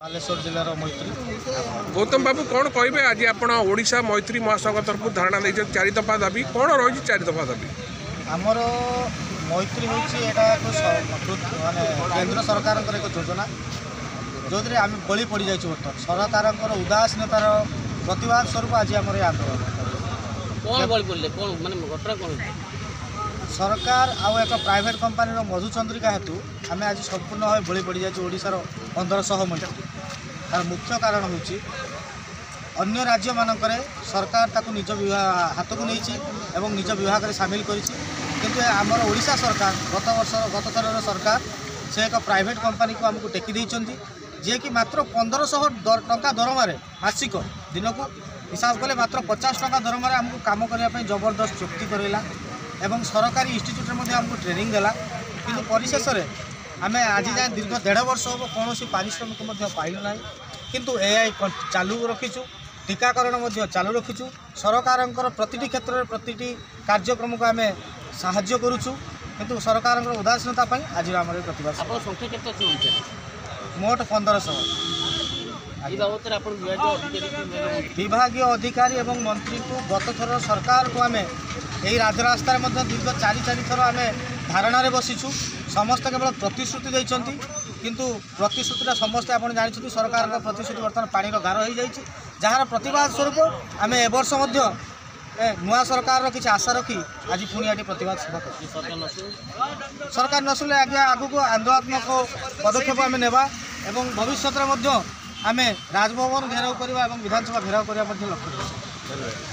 बालेश्वर जिलार मैत्री। गौतम बाबू कौन कहे आज आप ओडिशा मैत्री महासंघ तरफ धारणा नहीं 4 दफा दाबी कौन रही 4 दफा दाबी आमर मैत्री हूँ माने केंद्र सरकार एक योजना जो आम बलि पड़ जाइए बर्तमान सरकार उदासीनतार प्रतिवाद स्वरूप आज आम आंदोलन सरकार आउ एक प्राइवेट कंपानी मधुचंद्रिका हेतु आम आज संपूर्ण भाव बलि पड़ जाइए ओडिशार 1500 मैत्री तार मुख्य कारण हूँ अन्य राज्य मानक सरकार ताकू निज हाथ को नहीं निज विभाग में सामिल किंतु आमर ओडिशा सरकार गत थर सरकार से एक प्राइवेट कंपानी को आमको टेकी देइचंती जे कि मात्र 1500 टंका दरमा मासिक दिन को हिसाब कले मात्र 50 टंका दरमा आमको काम करने जबरदस्त चुक्ति करेला एवं सरकारी इंस्टीट्यूट आमको ट्रेनिंग देला किंतु परिशेष में आम आज जाए दीर्घ 1.5 वर्ष हम कौन पारिश्रमिक पाइलु ना किंतु ए चालू रखीचु टीकाकरण चालू रखीचु सरकार प्रति क्षेत्र में प्रति कार्यक्रम को आम साहाय्य करुचु किंतु सरकार उदासीनता आज आम प्रतिवाद मोट 1500 विभाग अधिकारी एवं मंत्री को गत थर सरकार को आम यही राजरास्तार दीर्घ 4 थर आम धारणा बसीचु समस्त केवल प्रतिश्रुति देइचंती किंतु प्रतिश्रुति समस्ते आप जानते सरकार प्रतिश्रुति बर्तमान पानी गार हो जाए जार प्रतिवाद स्वरूप आम ए वर्ष नुआ सरकार किसी आशा रखी आज पुणी आगे प्रतिवाद सभा सरकार नसुले आगे आगू आंदोलनात्मक पदक्षेप आम नेबा एवं भविष्य में आम राजभवन घेराव करवा विधानसभा घेराव करने लक्ष्य।